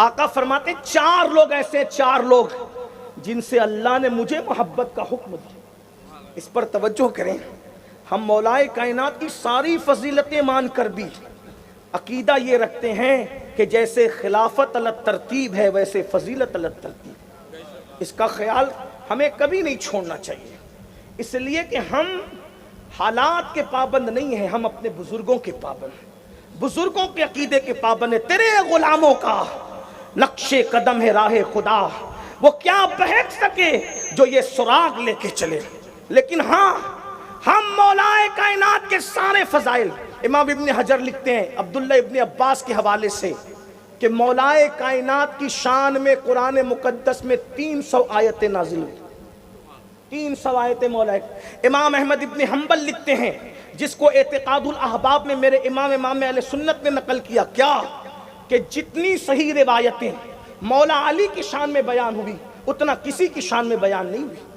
آقا فرماتے چار لوگ ایسے، چار لوگ جن سے اللہ نے مجھے محبت کا حکم دیا۔ اس پر توجہ کریں، ہم مولائے کائنات کی ساری فضیلتیں مان کر بھی عقیدہ یہ رکھتے ہیں کہ جیسے خلافت علی ترتیب ہے ویسے فضیلت علی ترتیب۔ اس کا خیال ہمیں کبھی نہیں چھوڑنا چاہیے، اس لیے کہ ہم حالات کے پابند نہیں ہیں، ہم اپنے بزرگوں کے پابند ہیں، بزرگوں کے عقیدے کے پابند ہیں۔ تیرے غلاموں کا نقش قدم ہے راہ خدا، وہ کیا بہک سکے جو یہ سراغ لے کے چلے۔ لیکن ہاں، ہم مولائے کائنات کے سارے فضائل، امام ابن حجر لکھتے ہیں عبداللہ ابن عباس کے حوالے سے کہ مولائے کائنات کی شان میں قرآن مقدس میں 300 آیتیں نازل ہوئی، 300 آیتیں مولائے۔ امام احمد ابن حنبل لکھتے ہیں، جس کو اعتقاد الاحباب میں میرے امام اہل سنت نے نقل کیا، کیا کہ جتنی صحیح روایتیں مولا علی کی شان میں بیان ہوئی اتنا کسی کی شان میں بیان نہیں ہوئی۔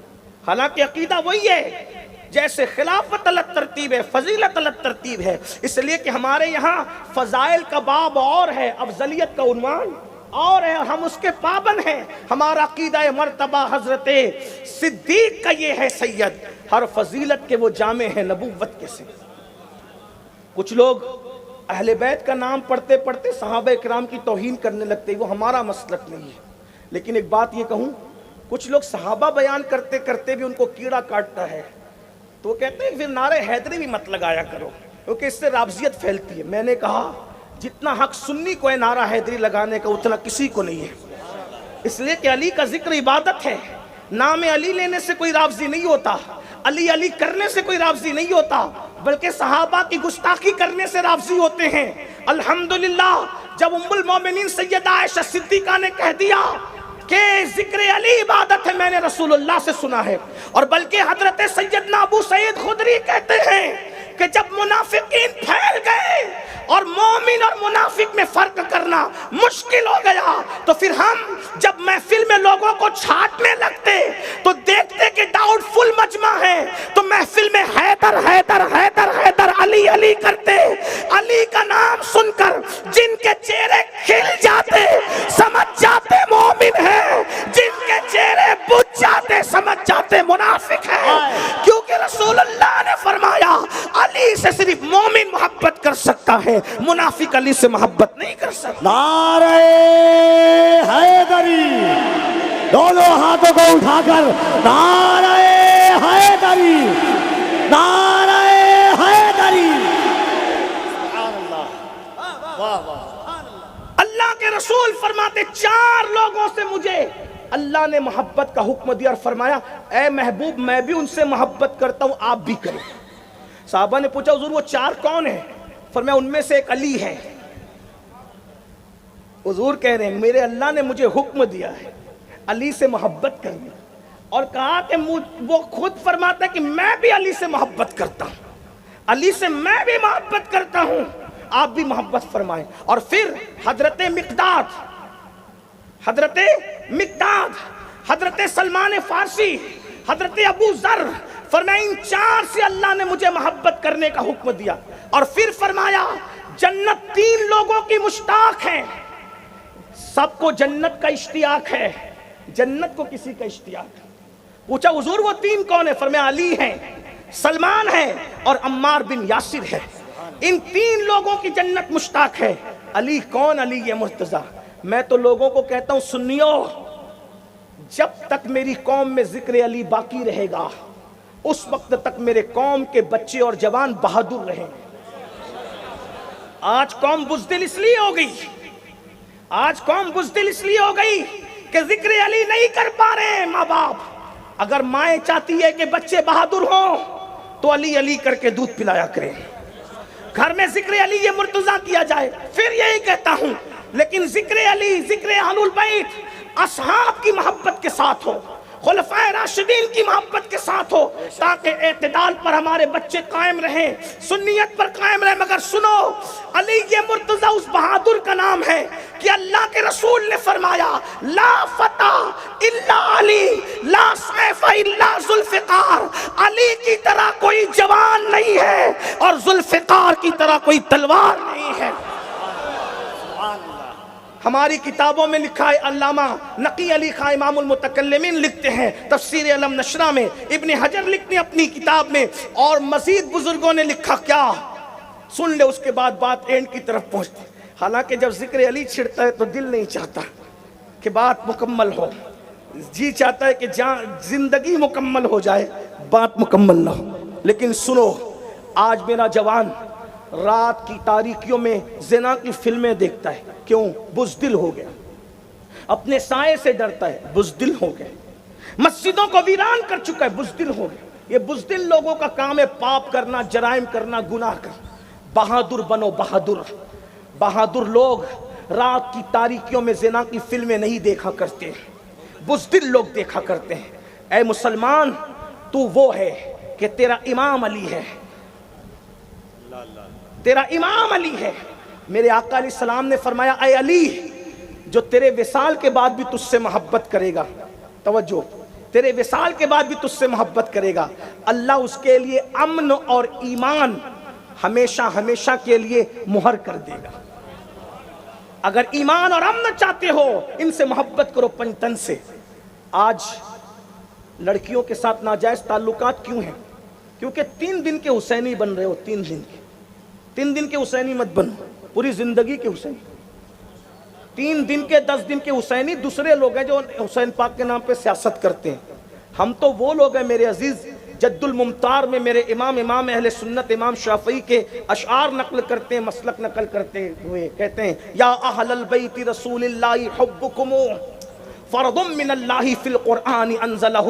حالانکہ عقیدہ وہی ہے، جیسے خلافت علی ترتیب ہے فضیلت علی ترتیب ہے، اس لیے کہ ہمارے یہاں فضائل کا باب اور ہے، افضلیت کا عنوان اور ہے، ہم اس کے پابند ہیں۔ ہمارا عقیدہ مرتبہ حضرت صدیق کا یہ ہے سید، ہر فضیلت کے وہ جامع ہیں نبوت کے سے۔ کچھ لوگ اہل بیت کا نام پڑھتے پڑھتے صحابہ کرام کی توہین کرنے لگتے ہیں، وہ ہمارا مسلک نہیں ہے۔ لیکن ایک بات یہ کہوں، کچھ لوگ صحابہ بیان کرتے کرتے بھی ان کو کیڑا کاٹتا ہے، تو وہ کہتے ہیں پھر نعرہ حیدری بھی مت لگایا کرو کیونکہ اس سے رافضیت پھیلتی ہے۔ میں نے کہا جتنا حق سنی کو ہے نعرہ حیدری لگانے کا اتنا کسی کو نہیں ہے، اس لیے کہ علی کا ذکر عبادت ہے، نام علی لینے سے کوئی رافضی نہیں ہوتا، علی علی کرنے سے کوئی رافضی نہیں ہوتا، بلکہ صحابہ کی گستاخی کرنے سے رافضی ہوتے ہیں۔ الحمدللہ جب ام المومنین سیدہ عائشہ صدیقہ نے کہہ دیا کہ ذکر علی عبادت ہے، میں نے رسول اللہ سے سنا ہے، اور بلکہ حضرت سیدنا ابو سعید خدری کہتے ہیں کہ جب منافقین پھیل گئے اور مومن اور منافق میں فرق کرنا مشکل ہو گیا، تو پھر ہم جب محفل میں لوگوں کو چھانٹنے لگتے تو دیکھتے کہ ڈاؤٹ فل مجمع ہے، تو محفل میں حیدر حیدر حیدر حیدر علی علی کرتے۔ علی کا نام سن کر جن کے چہرے کھل جاتے سمجھ جاتے مومن ہے، جن کے چہرے بجھ جاتے سمجھ جاتے منافق ہے، کیونکہ رسول اللہ نے فرمایا علی سے صرف مومن محبت کر سکتا ہے، منافق علی سے محبت نہیں کر سکتا۔ نعرہ حیدری، دونوں ہاتھوں کو اٹھا کر نعرہ حیدری، نعرہ حیدری۔ اللہ کے رسول فرماتے چار لوگوں سے مجھے اللہ نے محبت کا حکم دیا اور فرمایا اے محبوب میں بھی ان سے محبت کرتا ہوں، آپ بھی کریں۔ صحابہ نے پوچھا حضور وہ چار کون ہیں؟ فرمایا ان میں سے ایک علی ہے۔ حضور کہہ رہے ہیں میرے اللہ نے مجھے حکم دیا ہے علی سے محبت کرنے، اور کہا کہ وہ خود فرماتا ہے کہ میں بھی علی سے محبت کرتا ہوں، علی سے میں بھی محبت کرتا ہوں، آپ بھی محبت فرمائیں۔ اور پھر حضرت مقداد، حضرت سلمان فارسی، حضرت ابو ذر، فرمایا ان چار سے اللہ نے مجھے محبت کرنے کا حکم دیا۔ اور پھر فرمایا جنت تین لوگوں کی مشتاق ہے، سب کو جنت کا اشتیاق ہے، جنت کو کسی کا اشتیاق ہے۔ پوچھا حضور وہ تین کون ہیں؟ فرمایا علی ہیں، سلمان ہے اور عمار بن یاسر ہے، ان تین لوگوں کی جنت مشتاق ہے۔ علی کون؟ علی یہ مرتضیٰ۔ میں تو لوگوں کو کہتا ہوں سنیو، جب تک میری قوم میں ذکر علی باقی رہے گا اس وقت تک میرے قوم کے بچے اور جوان بہادر رہیں۔ آج قوم بزدل اس لیے ہو گئی، آج قوم بزدل اس لیے ہو گئی کہ ذکر علی نہیں کر پا رہے ہیں ماں باپ۔ اگر مائیں چاہتی ہے کہ بچے بہادر ہوں تو علی علی کر کے دودھ پلایا کریں، گھر میں ذکر علی یہ مرتضیٰ کیا جائے۔ پھر یہی کہتا ہوں لیکن ذکر علی، ذکر اہل البیت اصحاب کی محبت کے ساتھ ہو، خلفائے راشدین کی محبت کے ساتھ ہو، تاکہ اعتدال پر ہمارے بچے قائم رہیں، سنیت پر قائم رہیں۔ مگر سنو، علی یہ مرتضیٰ اس بہادر کا نام ہے کہ اللہ کے رسول نے فرمایا لا فتح الا علی، لا سیف الا ذوالفقار۔ علی کی طرح کوئی جوان نہیں ہے اور ذوالفقار کی طرح کوئی تلوار نہیں ہے۔ ہماری کتابوں میں لکھا ہے، علامہ نقی علی خان امام المتکلمین لکھتے ہیں تفسیر علم نشرہ میں، ابن حجر لکھتے ہیں اپنی کتاب میں، اور مزید بزرگوں نے لکھا کیا، سن لے، اس کے بعد بات اینڈ کی طرف پہنچتی۔ حالانکہ جب ذکر علی چھڑتا ہے تو دل نہیں چاہتا کہ بات مکمل ہو، جی چاہتا ہے کہ زندگی مکمل ہو جائے، بات مکمل نہ ہو۔ لیکن سنو، آج میرا جوان رات کی تاریکیوں میں زنا کی فلمیں دیکھتا ہے، کیوں؟ بزدل ہو گیا، اپنے سائے سے ڈرتا ہے، بزدل ہو گیا، مسجدوں کو ویران کر چکا ہے، بزدل ہو گیا۔ یہ بزدل لوگوں کا کام ہے پاپ کرنا، جرائم کرنا، گناہ کرنا۔ بہادر بنو، بہادر بہادر لوگ رات کی تاریکیوں میں زنا کی فلمیں نہیں دیکھا کرتے، بزدل لوگ دیکھا کرتے ہیں۔ اے مسلمان، تو وہ ہے کہ تیرا امام علی ہے، تیرا امام علی ہے۔ میرے آقا علیہ السلام نے فرمایا، اے علی، جو تیرے وصال کے بعد بھی تجھ سے محبت کرے گا، توجہ، تیرے وصال کے بعد بھی تجھ سے محبت کرے گا، اللہ اس کے لیے امن اور ایمان ہمیشہ ہمیشہ کے لیے مہر کر دے گا۔ اگر ایمان اور امن چاہتے ہو، ان سے محبت کرو پنجتن سے۔ آج لڑکیوں کے ساتھ ناجائز تعلقات کیوں ہیں؟ کیونکہ 3 دن کے حسینی بن رہے ہو، 3 دن کے حسینی مت بنو، پوری زندگی کے حسینی۔ 3 دن کے 10 دن کے حسینی دوسرے لوگ ہیں جو حسین پاک کے نام پہ سیاست کرتے ہیں۔ ہم تو وہ لوگ ہیں میرے عزیز، جد الممتار میں میرے امام اہل سنت امام شافعی کے اشعار نقل کرتے ہیں، مسلک نقل کرتے ہوئے کہتے ہیں، یا اہل البیت رسول اللہ حبکم فرض من اللہ فی القرآن انزلہ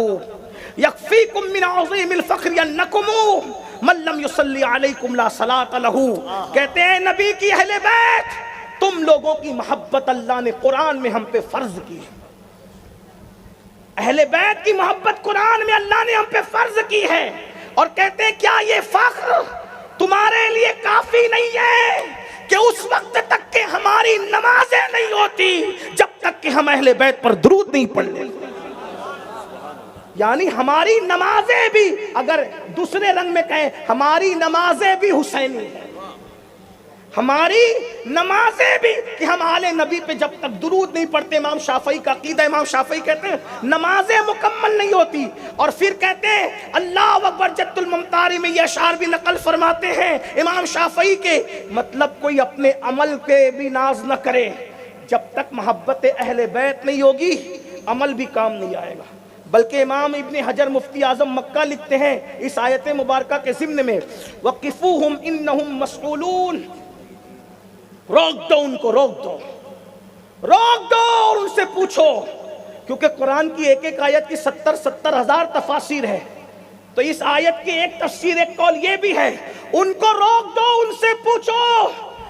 یکفیکم من عظیم الفخر انکم من لم یصلی علیکم لا صلاۃ لہ۔ کہتے ہیں نبی کی اہل بیت، تم لوگوں کی محبت اللہ نے قرآن میں ہم پہ فرض کی ہے، اہل بیت کی محبت قرآن میں اللہ نے ہم پہ فرض کی ہے۔ اور کہتے ہیں کیا یہ فخر تمہارے لیے کافی نہیں ہے کہ اس وقت تک کہ ہماری نمازیں نہیں ہوتی جب تک کہ ہم اہل بیت پر درود نہیں پڑھ لیں؟ یعنی ہماری نمازیں بھی، اگر دوسرے رنگ میں کہیں، ہماری نمازیں بھی حسینی ہیں، ہماری نمازیں بھی کہ ہم آل نبی پہ جب تک درود نہیں پڑھتے، امام شافعی کا عقیدہ، امام شافعی کہتے ہیں نمازیں مکمل نہیں ہوتی۔ اور پھر کہتے ہیں اللہ اکبر، جد الممتاری میں یہ اشعار بھی نقل فرماتے ہیں امام شافعی کے، مطلب کوئی اپنے عمل پہ بھی ناز نہ کرے، جب تک محبت اہل بیت نہیں ہوگی عمل بھی کام نہیں آئے گا۔ بلکہ امام ابن حجر مفتی اعظم مکہ لکھتے ہیں اس آیت مبارکہ کے ضمن میں، وَقِفُوهُمْ إِنَّهُمْ مَسْئُولُونَ، روک دو ان کو، روک دو، روک دو، اور ان سے پوچھو، کیونکہ قرآن کی ایک ایک آیت کی 70 ہزار تفاسیر ہے، تو اس آیت کی ایک تفسیر، ایک قول یہ بھی ہے، ان کو روک دو، ان سے پوچھو۔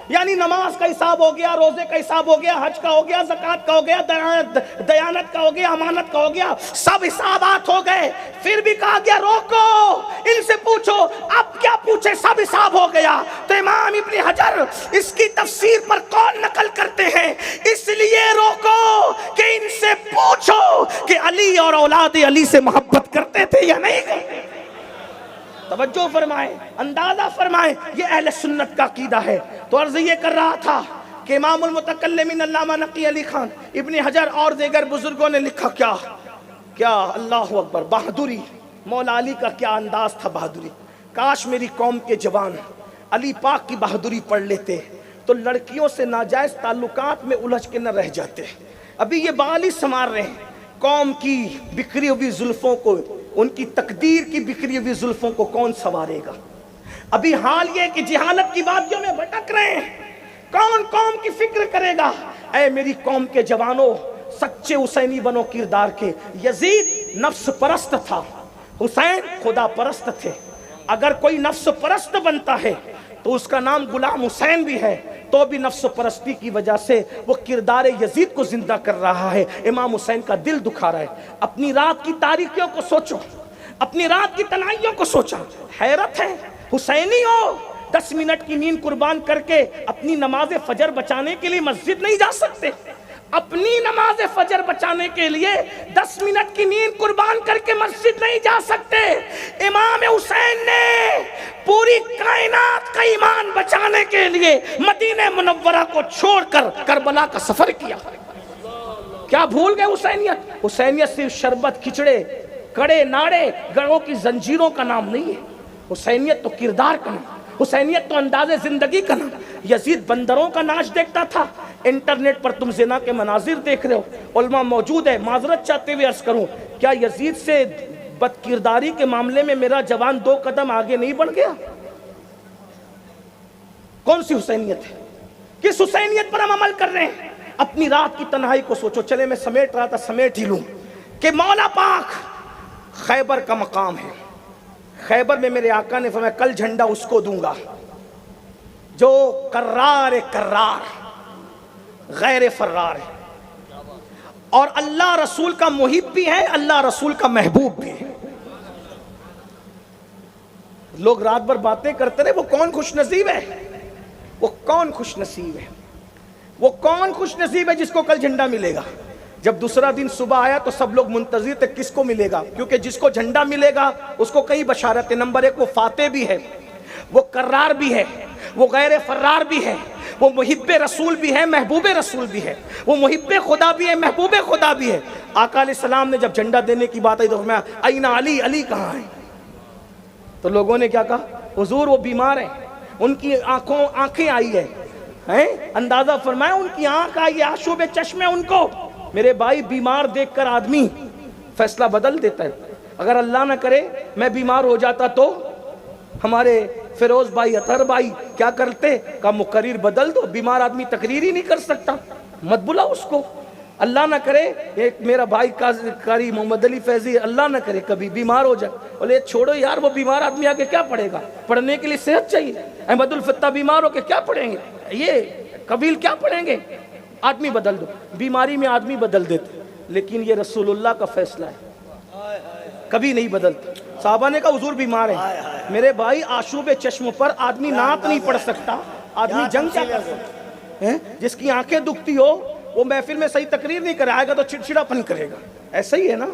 یعنی نماز کا حساب ہو گیا، روزے کا حساب ہو گیا، حج کا ہو گیا، زکوٰۃ کا ہو گیا، دیانت کا ہو گیا، امانت کا ہو گیا، سب حسابات ہو گئے، پھر بھی کہا گیا روکو، ان سے پوچھو۔ اب کیا پوچھے، سب حساب ہو گیا۔ تو امام ابن حجر اس کی تفسیر پر قول نقل کرتے ہیں، اس لیے روکو کہ ان سے پوچھو کہ علی اور اولاد علی سے محبت کرتے تھے یا نہیں کرتے۔ توجہ فرمائیں، اندازہ فرمائیں، یہ اہل سنت کا عقیدہ ہے۔ تو عرض یہ کر رہا تھا کہ امام المتکلمین علامہ نقی علی خان، ابن حجر اور دیگر بزرگوں نے لکھا کیا اللہ اکبر، بہادری، مولا علی کا کیا انداز تھا، بہادری۔ کاش میری قوم کے جوان علی پاک کی بہادری پڑھ لیتے تو لڑکیوں سے ناجائز تعلقات میں الجھ کے نہ رہ جاتے۔ ابھی یہ بالی سنوار رہے ہیں، قوم کی بکھری ہوئی زلفوں کو، ان کی تقدیر کی بکھری ہوئی زلفوں کو کون سنوارے گا؟ ابھی حال یہ کہ جہالت کی وادیوں میں بھٹک رہے ہیں، کون قوم کی فکر کرے گا؟ اے میری قوم کے جوانوں، سچے حسینی بنو کردار کے۔ یزید نفس پرست تھا، حسین خدا پرست تھے۔ اگر کوئی نفس پرست بنتا ہے تو اس کا نام غلام حسین بھی ہے، تو بھی نفس پرستی کی وجہ سے وہ کردار یزید کو زندہ کر رہا ہے، امام حسین کا دل دکھا رہا ہے۔ اپنی رات کی تاریکیوں کو سوچو، اپنی رات کی تنہائیوں کو سوچا، حیرت ہے حسینی ہو 10 منٹ کی نیند قربان کر کے اپنی نماز فجر بچانے کے لیے مسجد نہیں جا سکتے، اپنی نماز فجر بچانے کے لیے 10 منٹ کی نیند قربان کر کے مسجد نہیں جا سکتے. امام حسین نے پوری کائنات کا ایمان بچانے کے لیے مدینہ منورہ کو چھوڑ کر کربلا کا سفر کیا. کیا بھول گئے حسینیت؟ حسینیت صرف شربت، کھچڑے، کڑے، ناڑے، گڑھوں کی زنجیروں کا نام نہیں ہے. حسینیت تو کردار کا نام، حسینیت تو انداز زندگی کا نام. یزید بندروں کا ناچ دیکھتا تھا. انٹرنیٹ پر تم زنا کے مناظر دیکھ رہے ہو، علماء موجود ہے. معذرت چاہتے ہوئے عرض کروں، کیا یزید سے بد کرداری کے معاملے میں میرا جوان 2 قدم آگے نہیں بڑھ گیا؟ کون سی حسینیت ہے؟ کس حسینیت پر ہم عمل کر رہے ہیں؟ اپنی رات کی تنہائی کو سوچو. چلے میں سمیٹ رہا تھا، سمیٹ ہی لوں کہ مولا پاک خیبر کا مقام ہے. خیبر میں میرے آقا نے فرمایا کل جھنڈا اس کو دوں گا جو کرار غیر فرار ہے، اور اللہ رسول کا محب بھی ہے، اللہ رسول کا محبوب بھی ہے. لوگ رات بھر باتیں کرتے رہے، وہ کون خوش نصیب ہے؟ وہ کون خوش نصیب ہے؟ وہ کون خوش نصیب ہے جس کو کل جھنڈا ملے گا؟ جب دوسرا دن صبح آیا تو سب لوگ منتظر تھے کس کو ملے گا، کیونکہ جس کو جھنڈا ملے گا اس کو کئی بشارتیں. نمبر 1 وہ فاتح بھی ہے، وہ کرار بھی ہے، وہ غیر فرار بھی ہے، وہ محب رسول بھی ہے، محبوب رسول بھی ہے، وہ محب خدا بھی ہے، محبوب خدا بھی ہے. آقا علیہ السلام نے جب جھنڈا دینے کی بات آئی تو فرمایا این علی، علی کہاں ہے؟ تو لوگوں نے کیا کہا؟ حضور وہ بیمار ہیں، ان کی آنکھیں آئی ہے. اندازہ فرمایا ان کی آنکھ آئی ہے، آشوب چشم ہے ان کو. میرے بھائی بیمار دیکھ کر آدمی فیصلہ بدل دیتا ہے. اگر اللہ نہ کرے میں بیمار ہو جاتا تو ہمارے فیروز بھائی، اطہر بھائی کیا کرتے؟ کہا مقرر بدل دو، بیمار آدمی تقریر ہی نہیں کر سکتا، مت بلا اس کو. اللہ نہ کرے ایک میرا بھائی قاری محمد علی فیضی، اللہ نہ کرے کبھی بیمار ہو جائے، بولے چھوڑو یار وہ بیمار آدمی آگے کیا پڑھے گا، پڑھنے کے لیے صحت چاہیے. احمد الفتح بیمار ہو کے کیا پڑھیں گے، یہ قبیل کیا پڑھیں گے؟ آدمی بدل دو. بیماری میں آدمی بدل دیتے، لیکن یہ رسول اللہ کا فیصلہ ہے، کبھی نہیں بدلتا. صحابہ نے کہا حضور بیمار ہیں. میرے بھائی آشوب چشم پر آدمی نعت نہیں پڑھ سکتا، آدمی جنگ کیا کر سکتا ہے؟ جس کی آنکھیں دکھتی ہو وہ محفل میں صحیح تقریر نہیں کرائے گا تو چڑچڑا پن کرے گا، ایسا ہی ہے نا.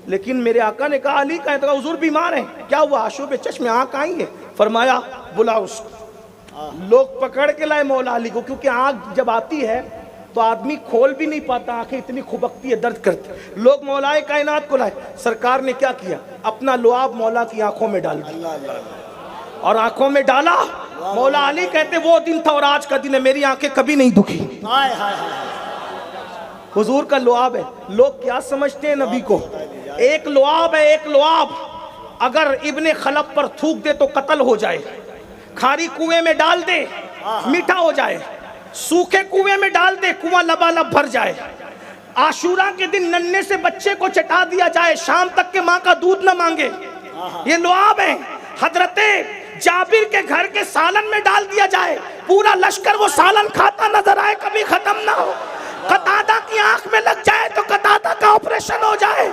لیکن میرے آقا نے کہا علی کا ہے، تو کہا حضور بیمار ہیں. کیا ہوا؟ آشوب چشم، آنکھ آئی ہے. فرمایا بلا اس کو. لوگ پکڑ کے لائے مولا علی کو، کیونکہ آنکھ جب آتی ہے تو آدمی کھول بھی نہیں پاتا، آنکھیں اتنی کھبکتی ہے، درد کرتی. لوگ مولا کائنات کو لائے. سرکار نے کیا کیا؟ اپنا لعاب مولا کی آنکھوں میں ڈال دیا، اور آنکھوں میں ڈالا. مولا علی کہتے وہ دن تھا اور آج کا دن ہے، میری آنکھیں کبھی نہیں دکھی. حضور کا لعاب ہے. لوگ کیا سمجھتے ہیں نبی کو؟ ایک لعاب ہے، ایک لعاب اگر ابن خلف پر تھوک دے تو قتل ہو جائے، کھاری کنویں میں ڈال دے میٹھا ہو جائے، سوکھے کنویں میں ڈال دے کنواں لبالب بھر جائے. عاشورہ کے دن ننھے سے بچے کو چٹا دیا جائے، شام تک کے ماں کا دودھ نہ مانگے. یہ لعاب ہے. حضرت جابر کے گھر کے سالن میں ڈال دیا جائے، پورا لشکر وہ سالن کھاتا نظر آئے، کبھی ختم نہ ہو. قتادہ کی آنکھ میں لگ جائے تو قتادہ کا آپریشن ہو جائے.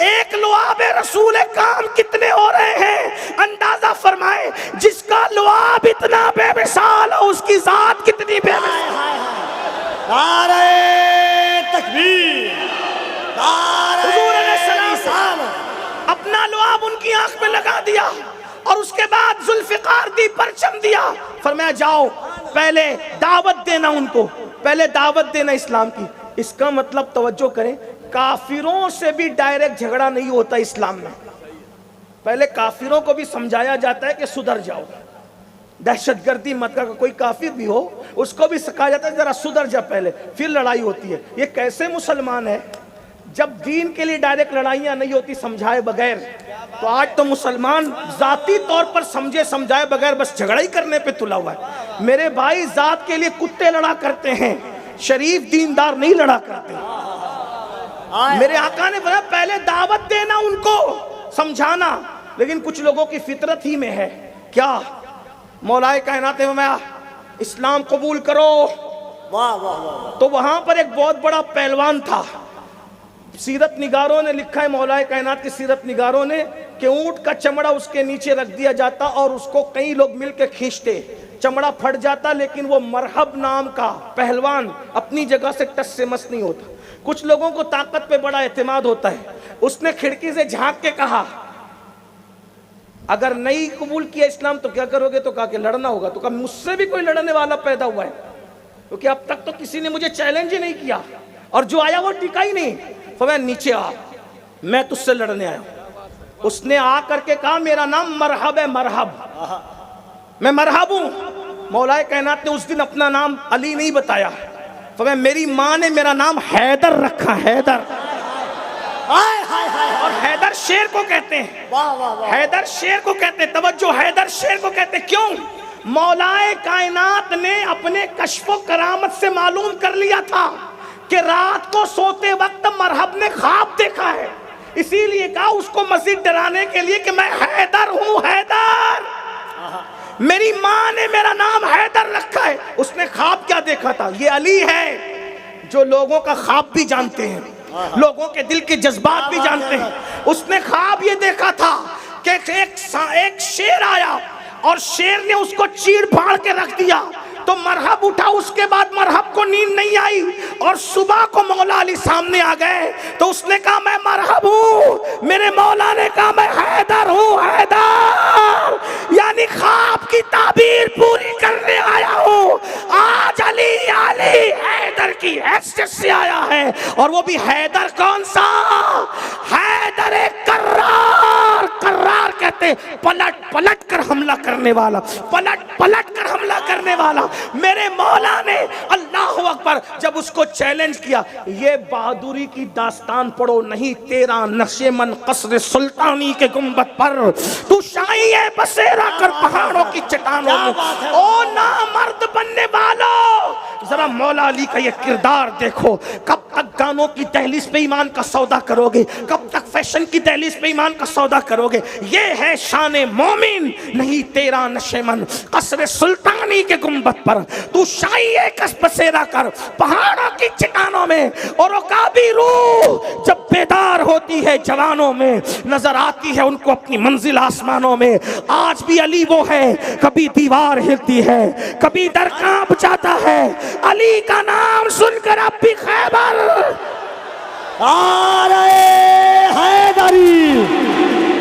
ایک لعاب رسول کام کتنے ہو رہے ہیں اندازہ فرمائے. جس کا لعاب اتنا بے مثال ہو اس کی ذات کتنی بے مثال. نعرہ تکبیر، حضور علیہ السلام اپنا لعاب ان کی آنکھ میں لگا دیا، اور اس کے بعد ذوالفقار دی، پرچم دیا. فرمایا جاؤ پہلے دعوت دینا ان کو، پہلے دعوت دینا اسلام کی. اس کا مطلب توجہ کریں، کافروں سے بھی ڈائریکٹ جھگڑا نہیں ہوتا اسلام میں. پہلے کافروں کو بھی سمجھایا جاتا ہے کہ سدھر جاؤ، دہشت گردی مت کر. کوئی کافر بھی ہو اس کو بھی سکھایا جاتا ہے ذرا سدھر جا پہلے، پھر لڑائی ہوتی ہے. یہ کیسے مسلمان ہے جب دین کے لیے ڈائریکٹ لڑائیاں نہیں ہوتی سمجھائے بغیر؟ تو آج تو مسلمان ذاتی طور پر سمجھائے بغیر بس جھگڑا ہی کرنے پہ تلا ہوا ہے. میرے بھائی ذات کے لیے کتے لڑا کرتے ہیں، شریف دیندار نہیں لڑا کرتے. میرے آقا نے بولا پہلے دعوت دینا ان کو، سمجھانا. لیکن کچھ لوگوں کی فطرت ہی میں ہے کیا؟ مولا کائنات میں اسلام قبول کرو. تو وہاں پر ایک بہت بڑا پہلوان تھا. سیرت نگاروں نے لکھا ہے، مولا کائنات کی سیرت نگاروں نے، کہ اونٹ کا چمڑا اس کے نیچے رکھ دیا جاتا اور اس کو کئی لوگ مل کے کھینچتے، چمڑا پھٹ جاتا، لیکن وہ مرحب نام کا پہلوان اپنی جگہ سے ٹس سے مس نہیں ہوتا. کچھ لوگوں کو طاقت پہ بڑا اعتماد ہوتا ہے. اس نے کھڑکی سے جھانک کے کہا اگر نہیں قبول کیا اسلام تو کیا کرو گے؟ تو کہا کہ لڑنا ہوگا. تو کہا مجھ سے بھی کوئی لڑنے والا پیدا ہوا ہے؟ کیونکہ اب تک تو کسی نے مجھے چیلنج ہی نہیں کیا اور جو آیا وہ ٹکا ہی نہیں. فرمایا نیچے آ, میں تجھ سے لڑنے آیا ہوں. اس نے آ کر کے کہا میرا نام مرحب ہے, مرحب, میں مرحب ہوں. مولا کائنات نے اس دن اپنا نام علی نہیں بتایا. فرمایا میری ماں نے میرا نام حیدر رکھا, حیدر. اور حیدر شیر کو کہتے ہیں, حیدر شیر کو کہتے ہیں, توجہ, حیدر شیر کو کہتے ہیں. کیوں؟ مولا کائنات نے اپنے کشف و کرامت سے معلوم کر لیا تھا کہ رات کو سوتے وقت مرحب نے خواب دیکھا ہے, اسی لیے کہا اس کو مزید ڈرانے کے لیے کہ میں حیدر ہوں, حیدر. میری ماں نے میرا نام حیدر رکھا ہے. اس نے خواب کیا دیکھا تھا؟ یہ علی ہے جو لوگوں کا خواب بھی جانتے ہیں, لوگوں کے دل کے جذبات بھی جانتے ہیں. اس نے خواب یہ دیکھا تھا کہ ایک شیر آیا اور شیر نے اس کو چیڑ پھاڑ کے رکھ دیا. تو مرحب اٹھا, اس کے بعد مرحب کو نیند نہیں آئی اور صبح کو مولا علی سامنے آ گئے. تو اس نے کہا میں مرحب ہوں, میرے مولا نے کہا میں حیدر ہوں, حیدر. یعنی خواب کی تعبیر پوری کرنے آیا ہوں. آج علی علی حیدر کی حیثیت سے آیا ہے, اور وہ بھی حیدر کون سا؟ حیدر کرار. کرار کہتے پلٹ پلٹ کر حملہ کرنے والا, پلٹ پلٹ کر حملہ کرنے والا. میرے مولا نے اللہ اکبر جب اس کو چیلنج کیا, یہ بہادری کی داستان پڑھو, نہیں تیرا نقشِ من قصر سلطانی کے گنبد پر تو شاہی ہے بسیرا کر پہاڑوں کی چٹانوں میں. او نامرد بننے والو, ذرا مولا علی کا یہ کردار دیکھو. کب تک گانوں کی دہلیز پہ ایمان کا سودا کرو گے؟ کب تک فیشن کی دہلیز پہ ایمان کا سودا کرو گے؟ یہ ہے شان مومن, نہیں تیرا نقشِ من قصر سلطانی کے گنبد پر تو شاہی ہے کس بسیرا کر پہاڑوں کی چٹانوں میں. اور عقابی روح جب بیدار ہوتی ہے جوانوں میں, نظر آتی ہے ان کو اپنی منزل آسمانوں میں. آج بھی علی وہ ہے, کبھی دیوار ہلتی ہے, کبھی در کانپ جاتا ہے. علی کا نام سن کر اب بھی خیبر نعرہ حیدری.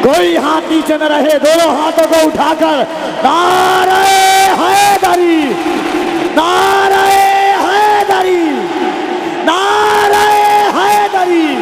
کوئی ہاتھ نیچے نہ رہے, دونوں ہاتھوں کو اٹھا کر نعرہ حیدری, نعرہ حیدری, نعرہ حیدری.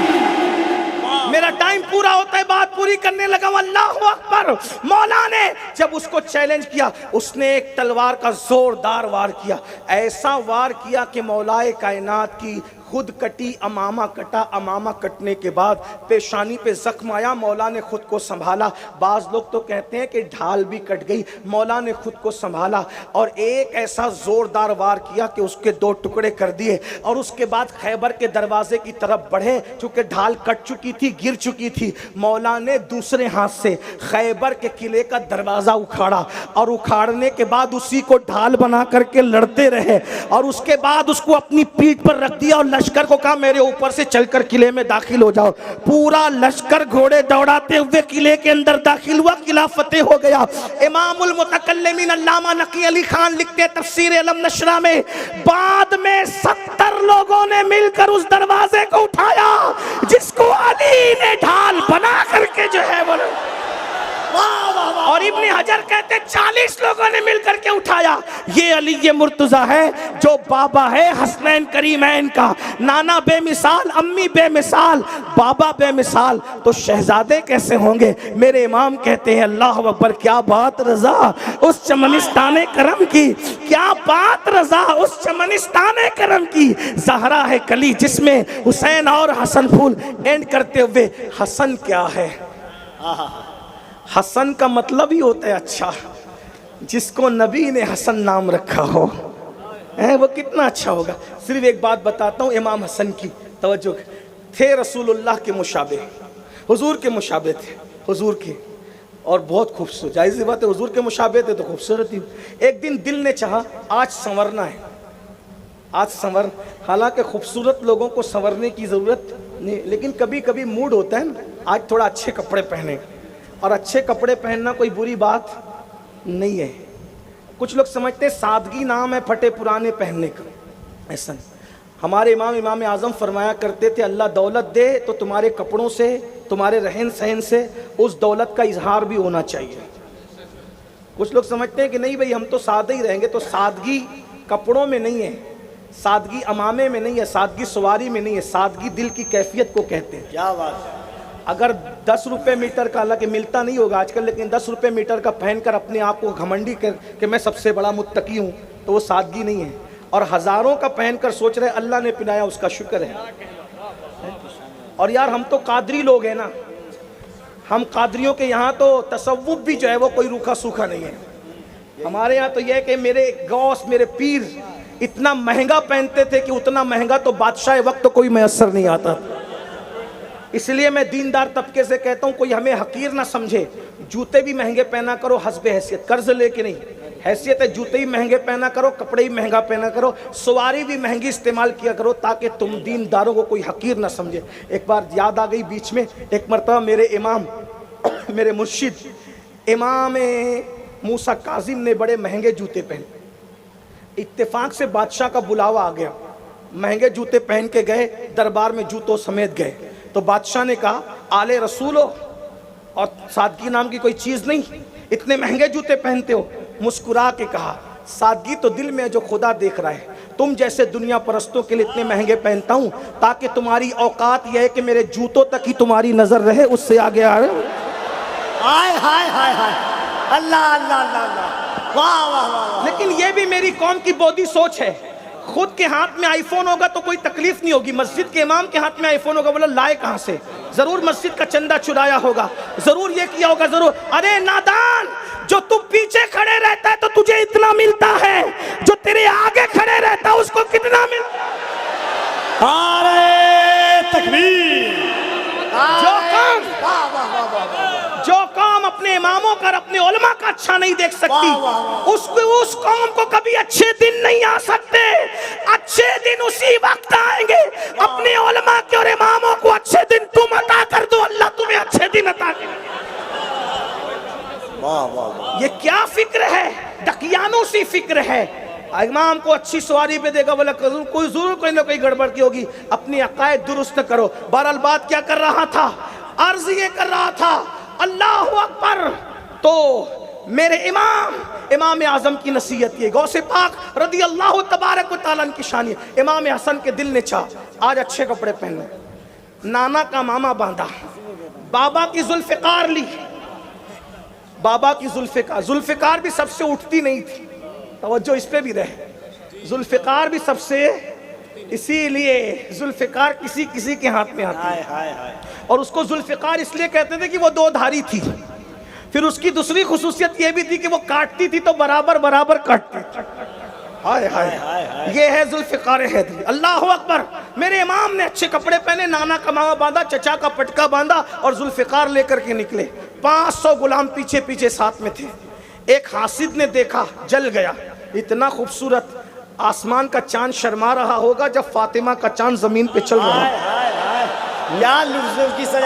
میرا ٹائم پورا ہوتا ہے, بات پوری کرنے لگا ہوں. اللہ اکبر. مولا نے جب اس کو چیلنج کیا, اس نے ایک تلوار کا زوردار وار کیا, ایسا وار کیا کہ مولا کائنات کی خود کٹی امامہ کٹا. امامہ کٹنے کے بعد پیشانی پہ زخم آیا, مولا نے خود کو سنبھالا. بعض لوگ تو کہتے ہیں کہ ڈھال بھی کٹ گئی, مولا نے خود کو سنبھالا اور ایک ایسا زوردار وار کیا کہ اس کے 2 ٹکڑے کر دیے. اور اس کے بعد خیبر کے دروازے کی طرف بڑھے, چونکہ ڈھال کٹ چکی تھی, گر چکی تھی. مولا نے دوسرے ہاتھ سے خیبر کے قلعے کا دروازہ اکھاڑا, اور اکھاڑنے کے بعد اسی کو ڈھال بنا کر کے لڑتے رہے. اور اس کے بعد اس کو اپنی پیٹھ پر رکھ دیا اور لشکر کو کہا میرے اوپر سے چل کر قلعے میں داخل ہو جاؤ. پورا لشکر گھوڑے دوڑاتے ہوئے قلعے کے اندر داخل ہوا, قلعہ فتح ہو گیا. امام المتکلمین علامہ نقی علی خان لکھتے تفسیر علم نشرہ میں, بعد میں 70 لوگوں نے مل کر اس دروازے کو اٹھایا جس کو علی نے ڈھال بنا کر کے جو ہے وہ. اور ابن حجر کہتے 40 لوگوں نے مل کر کے اٹھایا. یہ علی مرتضیٰ ہے جو بابا ہے حسنین کریمین کا, نانا بے مثال, امی بے مثال, بابا بے مثال, تو شہزادے کیسے ہوں گے؟ میرے امام کہتے ہیں اللہ اکبر, کیا بات رضا اس چمنستان کرم کی, کیا بات رضا اس چمنستان کرم کی. زہرا ہے کلی جس میں حسین اور حسن پھول. اینڈ کرتے ہوئے, حسن کیا ہے؟ حسن کا مطلب ہی ہوتا ہے اچھا. جس کو نبی نے حسن نام رکھا ہو وہ کتنا اچھا ہوگا. صرف ایک بات بتاتا ہوں امام حسن کی, توجہ. تھے رسول اللہ کے مشابہ, حضور کے مشابہ تھے, حضور کے, اور بہت خوبصورت. جائز بات ہے, حضور کے مشابہ تھے تو خوبصورت ہی. ایک دن دل نے چاہا آج سنورنا ہے, آج سنور. حالانکہ خوبصورت لوگوں کو سنورنے کی ضرورت نہیں, لیکن کبھی کبھی موڈ ہوتا ہے نا, آج تھوڑا اچھے کپڑے پہنے. اور اچھے کپڑے پہننا کوئی بری بات نہیں ہے. کچھ لوگ سمجھتے ہیں سادگی نام ہے پھٹے پرانے پہننے کا, ایسا نہیں. ہمارے امام اعظم فرمایا کرتے تھے اللہ دولت دے تو تمہارے کپڑوں سے، تمہارے رہن سہن سے اس دولت کا اظہار بھی ہونا چاہیے۔ کچھ لوگ سمجھتے ہیں کہ نہیں بھئی ہم تو سادہ ہی رہیں گے، تو سادگی کپڑوں میں نہیں ہے، سادگی امامے میں نہیں ہے، سادگی سواری میں نہیں ہے، سادگی دل کی کیفیت کو کہتے ہیں۔ کیا بات ہے۔ اگر 10 روپے میٹر کا، حالانکہ ملتا نہیں ہوگا آج کل، لیکن 10 روپے میٹر کا پہن کر اپنے آپ کو گھمنڈی کر کہ میں سب سے بڑا متقی ہوں، تو وہ سادگی نہیں ہے۔ اور ہزاروں کا پہن کر سوچ رہے اللہ نے پہنایا اس کا شکر ہے۔ اور یار ہم تو قادری لوگ ہیں نا، ہم قادریوں کے یہاں تو تصوف بھی جو ہے وہ کوئی روکھا سوکھا نہیں ہے۔ ہمارے یہاں تو یہ ہے کہ میرے غوث، میرے پیر اتنا مہنگا پہنتے تھے کہ اتنا مہنگا تو بادشاہ وقت تو کوئی میسر نہیں آتا۔ اس لیے میں دیندار طبقے سے کہتا ہوں کوئی ہمیں حقیر نہ سمجھے، جوتے بھی مہنگے پہنا کرو حسب حیثیت، قرض لے کے نہیں، حیثیت ہے جوتے ہی مہنگے پہنا کرو، کپڑے ہی مہنگا پہنا کرو، سواری بھی مہنگی استعمال کیا کرو تاکہ تم دینداروں کو کوئی حقیر نہ سمجھے۔ ایک بار یاد آ گئی بیچ میں، ایک مرتبہ میرے امام، میرے مرشد امام موسیٰ کاظم نے بڑے مہنگے جوتے پہنے، اتفاق سے بادشاہ کا بلاوا آ گیا، مہنگے جوتے پہن کے گئے، دربار میں جوتوں سمیت گئے، تو بادشاہ نے کہا آل رسول ہو اور سادگی نام کی کوئی چیز نہیں، اتنے مہنگے جوتے پہنتے ہو؟ مسکرا کے کہا سادگی تو دل میں ہے جو خدا دیکھ رہا ہے، تم جیسے دنیا پرستوں کے لیے اتنے مہنگے پہنتا ہوں تاکہ تمہاری اوقات یہ ہے کہ میرے جوتوں تک ہی تمہاری نظر رہے، اس سے آگے آ رہے۔ ہائے ہائے ہائے ہائے، اللہ اللہ اللہ اللہ، واہ واہ واہ۔ لیکن یہ بھی میری قوم کی بودی سوچ ہے، خود کے ہاتھ میں آئی فون ہوگا تو کوئی تکلیف نہیں ہوگی، مسجد کے امام کے ہاتھ میں آئی فون ہوگا، بولا لائے کہاں سے؟ ضرور مسجد کا چندہ چرایا ہوگا، ضرور یہ کیا ہوگا، ضرور۔ ارے نادان، جو تم پیچھے کھڑے رہتا ہے تو تجھے اتنا ملتا ہے، جو تیرے آگے کھڑے رہتا ہے اس کو کتنا ملتا ہے؟ نعرہ تکبیر، جو قوم اپنے اماموں کا اور اپنے علماء کا اچھا نہیں دیکھ سکتی، اس قوم کو کبھی اچھے دن نہیں آ سکتے۔ اچھے دن اسی وقت آئیں گے، اپنے علماء کے اور اماموں کو اچھے دن تم عطا کر دو، اللہ تمہیں اچھے دن عطا کر دے۔ یہ کیا فکر ہے؟ ڈکیانوں سی فکر ہے۔ امام کو اچھی سواری پہ دے گا، بولا کوئی ضرور کوئی نہ کوئی گڑبڑ کی ہوگی، اپنی عقائد درست کرو۔ بہرحال بات کیا کر رہا تھا؟ عرض یہ کر رہا تھا اللہ اکبر۔ تو میرے امام اعظم کی نصیحت یہ، غوث پاک رضی اللہ تبارک و تعالیٰ کی شان ہے، امام حسن کے دل نے چاہا آج اچھے کپڑے پہننے، نانا کا ماما باندھا، بابا کی ذوالفقار لی، بابا کی ذوالفقار بھی سب سے اٹھتی نہیں تھی، توجہ اس پہ بھی رہے، ذوالفقار بھی سب سے، اسی لیے ذوالفقار کسی کسی کے ہاتھ میں آتی ہے، اور اس کو ذوالفقار اس لیے کہتے تھے کہ وہ دو دھاری تھی۔ پھر اس کی دوسری خصوصیت یہ بھی تھی کہ وہ کاٹتی تھی تو برابر برابر کاٹتی تھی۔ ہائے ہائے، یہ ہے ذوالفقار حیدری۔ اللہ اکبر۔ میرے امام نے اچھے کپڑے پہنے، نانا کا ماما باندھا، چچا کا پٹکا باندھا اور ذوالفقار لے کر کے نکلے۔ 500 غلام پیچھے پیچھے ساتھ میں تھے۔ ایک حاسد نے دیکھا، جل گیا، اتنا خوبصورت، آسمان کا چاند شرما رہا ہوگا جب فاطمہ کا چاند زمین پہ چل رہا ہے۔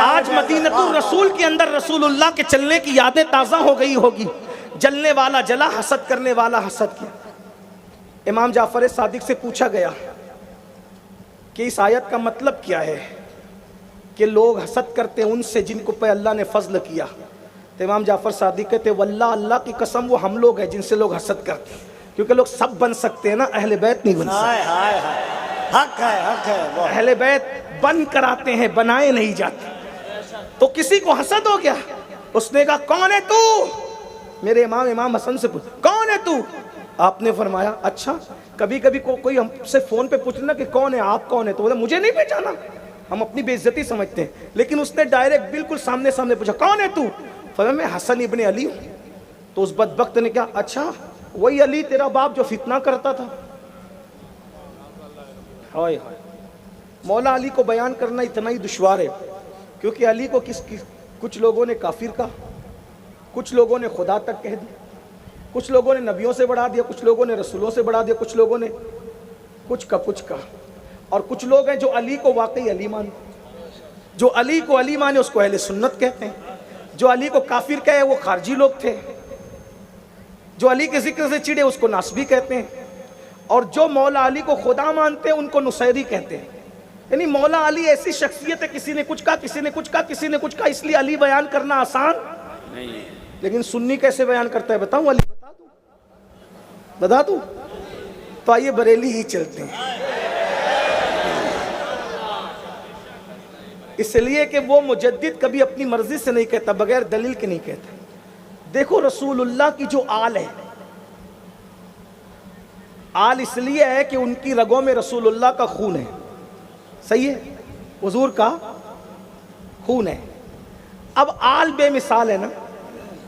آج مدینہ الرسول کے اندر رسول اللہ کے چلنے کی یادیں تازہ ہو گئی ہوگی۔ جلنے والا جلا، حسد کرنے والا حسد کیا۔ امام جعفر صادق سے پوچھا گیا کہ اس آیت کا مطلب کیا ہے کہ لوگ حسد کرتے ہیں ان سے جن کو پہ اللہ نے فضل کیا؟ تو امام جعفر صادق کہتے واللہ اللہ کی قسم وہ ہم لوگ ہیں جن سے لوگ حسد کرتے ہیں، کیونکہ لوگ سب بن سکتے ہیں نا، اہل بیت نہیں بن سکتے۔ حق ہے اہل بیت بن کراتے ہیں، بنائے نہیں جاتے۔ تو کسی کو حسد ہو گیا، اس نے کہا کون ہے تو؟ میرے امام حسن سے پوچھا کون ہے تو؟ آپ نے فرمایا اچھا کبھی کبھی کوئی ہم سے فون پہ پوچھنا کہ کون ہے آپ، کون ہے؟ تو بولا مجھے نہیں پہچانا، ہم اپنی بے عزتی سمجھتے ہیں، لیکن اس نے ڈائریکٹ بالکل سامنے پوچھا کون ہے تو؟ فرمایا میں حسن ابن علی ہوں۔ تو اس بدبخت نے کہا اچھا وہی علی تیرا باپ جو فتنہ کرتا تھا؟ ہائے ہائے، مولا علی کو بیان کرنا اتنا ہی دشوار ہے، کیونکہ علی کو کچھ لوگوں نے کافر کہا، کچھ لوگوں نے خدا تک کہہ دیا، کچھ لوگوں نے نبیوں سے بڑھا دیا، کچھ لوگوں نے رسولوں سے بڑھا دیا، کچھ لوگوں نے کچھ کہا، اور کچھ لوگ ہیں جو علی کو واقعی علی مانے، جو علی کو علی مانے اس کو اہل سنت کہتے ہیں، جو علی کو کافر کہے وہ خارجی لوگ تھے، جو علی کے ذکر سے چڑے اس کو ناسبی کہتے ہیں، اور جو مولا علی کو خدا مانتے ہیں ان کو نصیری کہتے ہیں. یعنی مولا علی ایسی شخصیت ہے، کسی نے کچھ کہا، کسی نے کچھ کہا، کسی نے کچھ کہا، اس لیے علی بیان کرنا آسان نہیں ہے. لیکن سنی کیسے بیان کرتا ہے بتاؤں؟ علی بتا دوں؟ تو آئیے بریلی ہی چلتے ہیں. اس لیے کہ وہ مجدد کبھی اپنی مرضی سے نہیں کہتا، بغیر دلیل کے نہیں کہتا. دیکھو رسول اللہ کی جو آل ہے، آل اس لیے ہے کہ ان کی رگوں میں رسول اللہ کا خون ہے. صحیح ہے؟ حضور کا خون ہے. اب آل بے مثال ہے نا.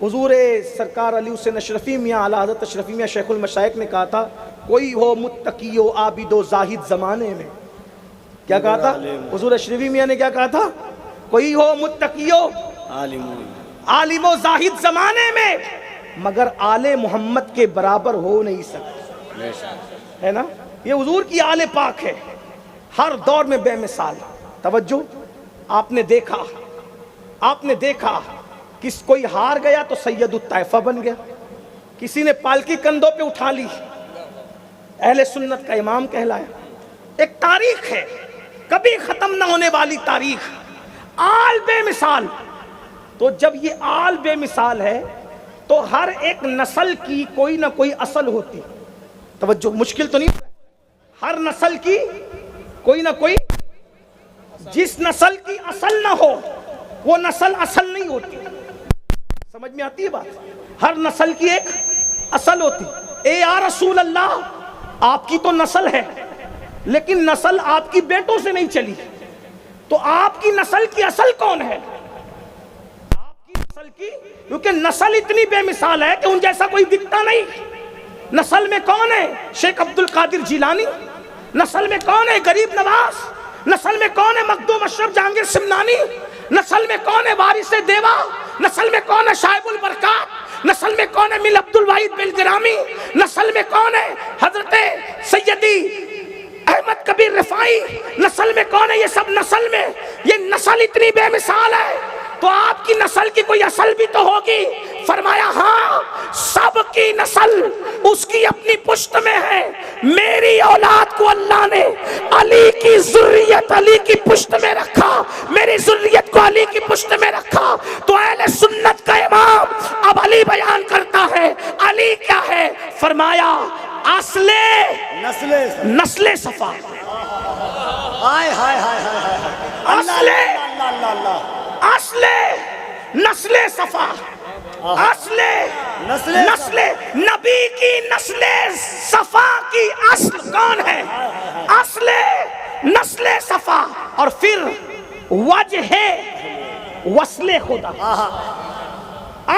حضور سرکار علی حسین اشرفی میاں اعلیٰ حضرت اشرفی میاں شیخ المشائخ نے کہا تھا کوئی ہو متقی و عابد و زاہد زمانے میں. کیا کہا تھا حضور اشرفی میاں نے؟ کیا کہا تھا؟ کوئی ہو متقی و عالم و زاہد زمانے میں، مگر آل محمد کے برابر ہو نہیں سکتا. ہے نا؟ یہ حضور کی آل پاک ہے، ہر دور میں بے مثال. توجہ، آپ نے دیکھا کوئی ہار گیا تو سید الطائفہ بن گیا، کسی نے پالکی کندھوں پہ اٹھا لی، اہل سنت کا امام کہلایا. ایک تاریخ ہے، کبھی ختم نہ ہونے والی تاریخ، آل بے مثال. تو جب یہ آل بے مثال ہے تو ہر ایک نسل کی کوئی نہ کوئی اصل ہوتی. توجہ، مشکل تو نہیں، ہر نسل کی کوئی نہ کوئی، جس نسل کی اصل نہ ہو وہ نسل اصل نہیں ہوتی. سمجھ میں آتی ہے بات؟ ہر نسل کی ایک اصل ہوتی. اے یا رسول اللہ، آپ کی تو نسل ہے لیکن نسل آپ کی بیٹوں سے نہیں چلی، تو آپ کی نسل کی اصل کون ہے؟ آپ کی نسل کی، کیونکہ نسل اتنی بے مثال ہے کہ ان جیسا کوئی دکھتا نہیں. نسل میں کون ہے؟ شیخ عبد القادر جیلانی. نسل میں کون ہے؟ غریب نواز. نسل میں کون ہے؟ مخدوم اشرف جہانگیر سمنانی. نسل میں کون ہے؟ وارث دیوا. نسل میں کون ہے؟ شائب البرکات. نسل میں کون ہے؟ مل عبد الواحد بلگرامی. نسل میں کون ہے؟ حضرت سیدی احمد کبیر رفاعی. نسل میں کون ہے؟ یہ سب نسل میں، یہ نسل اتنی بے مثال ہے. تو آپ کی نسل کی کوئی اصل بھی تو ہوگی. فرمایا ہاں، سب کی نسل اس کی اپنی پشت میں ہے. میری اولاد کو اللہ نے علی کی ذریت علی کی پشت میں رکھا، میری ذریت کو علی کی پشت میں رکھا. تو اہل سنت کا امام اب علی بیان کرتا ہے. علی کیا ہے؟ فرمایا نسل صفا. اصل نسل صفا، اصل نسل نبی کی نسل صفا کی اصل کون ہے؟ اصل نسل صفا. اور پھر وجہ وصل خدا.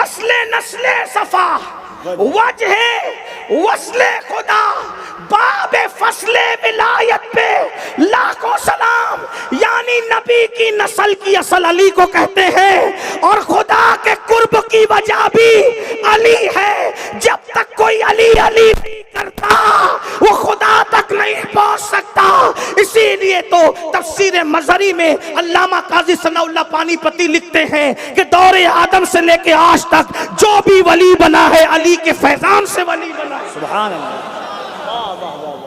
اصل نسل صفا، وجہ وصل خدا، باب فصل ولایت پہ لاکھوں سلام. یعنی نبی کی نسل کی اصل علی کو کہتے ہیں، اور خدا کے قرب کی وجہ بھی علی ہے. جب تک کوئی علی علی نہیں کرتا وہ خدا تک نہیں پہنچ سکتا. اسی لیے تو تفسیر مظہری میں علامہ قاضی ثناء اللہ پانی پتی لکھتے ہیں کہ دور آدم سے لے کے آج تک جو بھی ولی بنا ہے علی کے فیضان سے ولی بنا ہے. سبحان اللہ.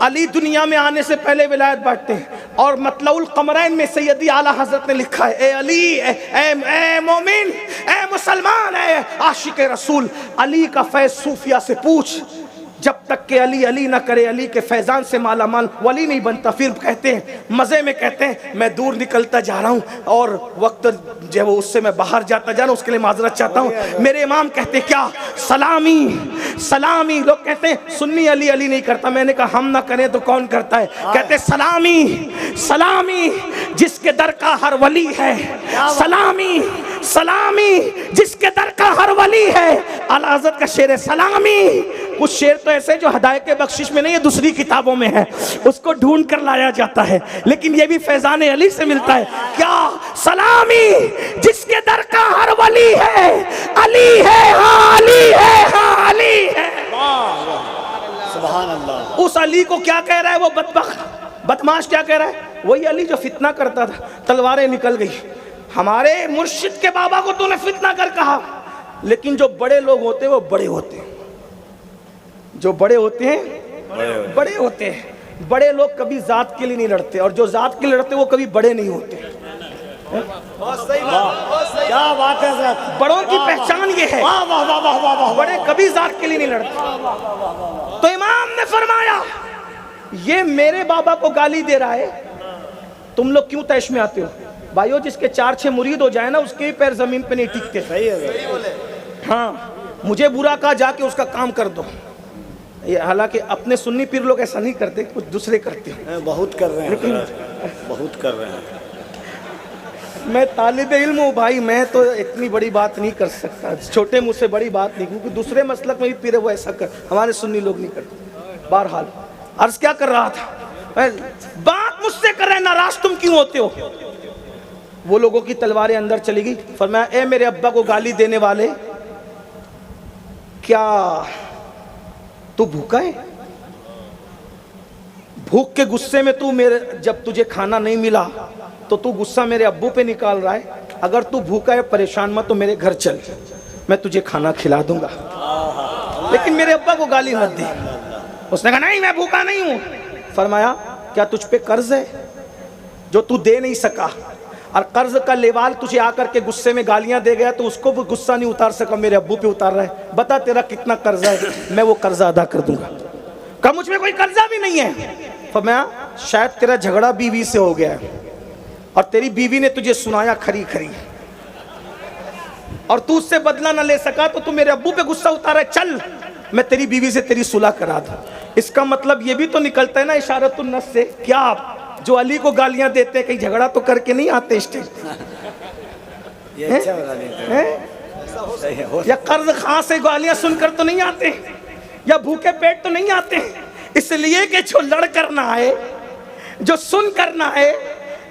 علی دنیا میں آنے سے پہلے ولایت بانٹتے ہیں. اور مطلع القمرین میں سیدی اعلیٰ حضرت نے لکھا ہے، اے علی، اے مومن، اے مسلمان، اے عاشق رسول، علی کا فیض صوفیہ سے پوچھ. جب تک کہ علی علی نہ کرے، علی کے فیضان سے مالا مال ولی نہیں بنتا. پھر کہتے ہیں، مزے میں کہتے ہیں، میں دور نکلتا جا رہا ہوں اور وقت جو ہے اس سے میں باہر جاتا جا رہا ہوں، اس کے لیے معذرت چاہتا ہوں. میرے امام کہتے کیا؟ سلامی سلامی. لوگ کہتے ہیں سنی علی علی نہیں کرتا. میں نے کہا ہم نہ کریں تو کون کرتا ہے؟ کہتے سلامی سلامی جس کے در کا ہر ولی ہے. سلامی سلامی جس کے در کا ہر ولی ہے. اعلیٰ حضرت کا شعر ہے سلامی. کچھ شعر تو ایسے جو ہدایت بخشش میں نہیں ہے، دوسری کتابوں میں ہے، اس کو ڈھونڈ کر لایا جاتا ہے، لیکن یہ بھی فیضان علی سے ملتا ہے. کیا؟ سلامی جس کے در کا ہر ولی ہے. علی ہے ہاں علی ہے ہاں علی ہے. سبحان اللہ. اس علی کو کیا کہہ رہا ہے وہ بدبخت بدماش؟ کیا کہہ رہا ہے؟ وہی علی جو فتنہ کرتا تھا، تلواریں نکل گئی. ہمارے مرشد کے بابا کو تو نے فتنہ کر کہا. لیکن جو بڑے لوگ ہوتے ہیں وہ بڑے ہوتے ہیں، جو بڑے ہوتے ہیں بڑے ہوتے ہیں. بڑے لوگ کبھی ذات کے لیے نہیں لڑتے, اور جو ذات کے لیے لڑتے وہ کبھی بڑے نہیں ہوتے. کیا بات ہے حضرت, بڑوں کی پہچان یہ ہے, واہ واہ واہ واہ واہ واہ. بڑے کبھی ذات کے لیے نہیں لڑتے. تو امام نے فرمایا یہ میرے بابا کو گالی دے رہا ہے, تم لوگ کیوں طیش میں آتے ہو؟ بھائیو جس کے 4-6 مرید ہو جائے نا اس کے ہی پیر زمین پہ نہیں ٹکتے. صحیح ہے, ہاں مجھے برا کہا جا کے اس کا کام کر دو. حالانکہ اپنے سنی پیر لوگ ایسا نہیں کرتے, کچھ دوسرے کرتے ہیں. بہت کر رہے ہیں, بہت کر رہے ہیں. میں طالب علم ہوں بھائی, میں تو اتنی بڑی بات نہیں کر سکتا, چھوٹے منہ سے بڑی بات نہیں, کیونکہ دوسرے مسلک میں بھی پیر وہ ایسا کر, ہمارے سنی لوگ نہیں کرتے. بہرحال عرض کیا کر رہا تھا, بات مجھ سے کر رہے, ناراض تم کیوں ہوتے ہو؟ وہ لوگوں کی تلواریں اندر چلی گئی. فرمایا اے میرے ابا کو گالی دینے والے, کیا تو بھوکا ہے؟ بھوک کے غصے میں تو میرے, جب تجھے کھانا نہیں ملا تو تو غصہ میرے ابو پہ نکال رہا ہے. اگر تو بھوکا ہے پریشان مت, تو میرے گھر چل, میں تجھے کھانا کھلا دوں گا, لیکن میرے ابا کو گالی مت دے. اس نے کہا نہیں میں بھوکا نہیں ہوں. فرمایا کیا تجھ پہ قرض ہے جو تو دے نہیں سکا, اور قرض کا لیوال تجھے آ کر کے غصے میں گالیاں دے گیا تو اس کو بھی غصہ نہیں اتار سکا, میرے ابو پہ اتار رہا ہے, بتا تیرا کتنا قرضہ ہے, میں وہ قرضہ ادا کر دوں گا. کہا مجھ میں کوئی قرضہ بھی نہیں ہے. فرمایا شاید تیرا جھگڑا بیوی سے ہو گیا ہے, اور تیری بیوی نے تجھے سنایا کھری کھری, اور تو اس سے بدلہ نہ لے سکا تو میرے ابو پہ غصہ اتارا ہے, چل میں تیری بیوی سے تیری صلح کرا دوں. اس کا مطلب یہ بھی تو نکلتا ہے نا اشارت النص سے, کیا آپ جو علی کو گالیاں دیتے ہیں کہیں جھگڑا تو کر کے نہیں آتے اسٹیج, یا قرض خاں سے گالیاں سن کر تو نہیں آتے, یا بھوکے پیٹ تو نہیں آتے. اس لیے کہ جو لڑ کر نہ آئے, جو سن کر نہ آئے,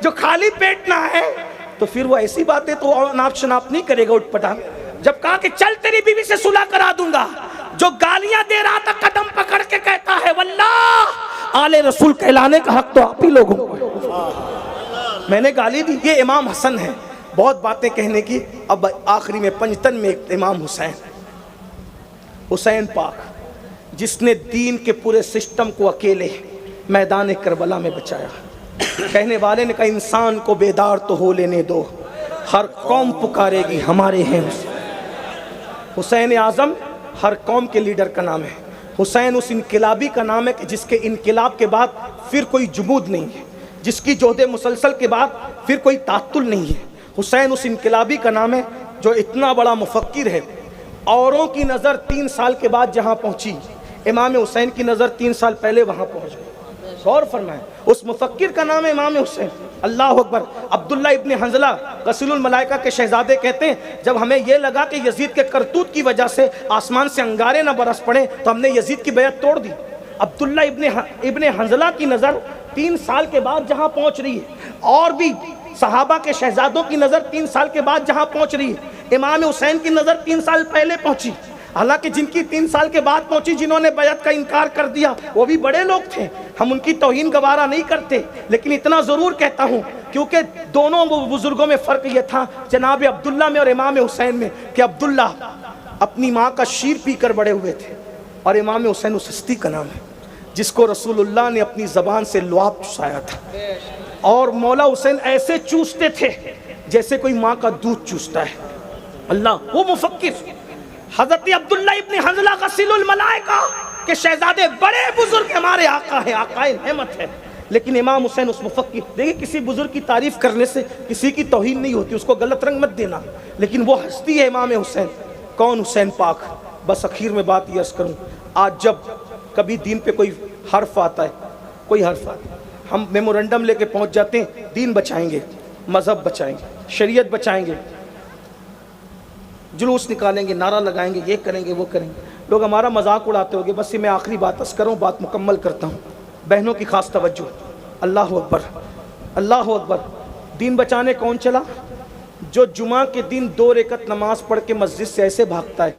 جو خالی پیٹ نہ آئے, تو پھر وہ ایسی باتیں تو ناپ شناپ نہیں کرے گا اٹھ پٹانگ. جب کہا کہ چل تیری بیوی سے صلح کرا دوں گا, جو گالیاں دے رہا تھا قدم پکڑ کے کہتا ہے واللہ آل رسول کہلانے کا حق تو آپ ہی لوگوں کو, میں نے گالی دی. یہ امام حسن ہے, بہت باتیں کہنے کی. اب آخری میں پنجتن میں ایک امام حسین پاک, جس نے دین کے پورے سسٹم کو اکیلے میدان کربلا میں بچایا. کہنے والے نے کہا انسان کو بیدار تو ہو لینے دو, ہر قوم پکارے گی ہمارے ہیں. حسین اعظم ہر قوم کے لیڈر کا نام ہے. حسین اس انقلابی کا نام ہے کہ جس کے انقلاب کے بعد پھر کوئی جمود نہیں ہے, جس کی جہد مسلسل کے بعد پھر کوئی تعطل نہیں ہے. حسین اس انقلابی کا نام ہے جو اتنا بڑا مفکر ہے. اوروں کی نظر 3 سال کے بعد جہاں پہنچی, امام حسین کی نظر 3 سال پہلے وہاں پہنچ گئی. غور فرمائیں, اس مفکر کا نام ہے امام حسین. اللہ اکبر. عبداللہ ابن حنظلہ غسیل الملائکہ کے شہزادے کہتے ہیں جب ہمیں یہ لگا کہ یزید کے کرتوت کی وجہ سے آسمان سے انگارے نہ برس پڑے تو ہم نے یزید کی بیعت توڑ دی. عبداللہ ابن حنظلہ کی نظر 3 سال کے بعد جہاں پہنچ رہی ہے, اور بھی صحابہ کے شہزادوں کی نظر 3 سال کے بعد جہاں پہنچ رہی ہے, امام حسین کی نظر 3 سال پہلے پہنچی. حالانکہ جن کی 3 سال کے بعد پہنچی, جنہوں نے بیعت کا انکار کر دیا, وہ بھی بڑے لوگ تھے, ہم ان کی توہین گوارا نہیں کرتے. لیکن اتنا ضرور کہتا ہوں, کیونکہ دونوں بزرگوں میں فرق یہ تھا جناب عبداللہ میں اور امام حسین میں, کہ عبداللہ اپنی ماں کا شیر پی کر بڑے ہوئے تھے, اور امام حسین اس ہستی کا نام ہے جس کو رسول اللہ نے اپنی زبان سے لعاب چوسایا تھا. اور مولا حسین ایسے چوستے تھے جیسے کوئی ماں کا دودھ چوستا ہے. اللہ, وہ مفکر حضرت عبداللہ ابن حنظلہ غسیل الملائکہ کے شہزادے, بڑے بزرگ ہمارے آقا ہیں, آقا نعمت ہے. لیکن امام حسین اس مفکر, دیکھیں کسی بزرگ کی تعریف کرنے سے کسی کی توہین نہیں ہوتی, اس کو غلط رنگ مت دینا, لیکن وہ ہستی ہے امام حسین. کون؟ حسین پاک. بس اخیر میں بات یہ عرض کروں, آج جب کبھی دین پہ کوئی حرف آتا ہے, کوئی حرف آتا ہے, ہم میمورنڈم لے کے پہنچ جاتے ہیں, دین بچائیں گے, مذہب بچائیں گے, شریعت بچائیں گے, جلوس نکالیں گے, نعرہ لگائیں گے, یہ کریں گے, وہ کریں گے. لوگ ہمارا مذاق اڑاتے ہوگے. بس یہ میں آخری بات عرض کروں, بات مکمل کرتا ہوں. بہنوں کی خاص توجہ. اللہ اکبر, اللہ اکبر. دین بچانے کون چلا؟ جو جمعہ کے دن 2 رکعت نماز پڑھ کے مسجد سے ایسے بھاگتا ہے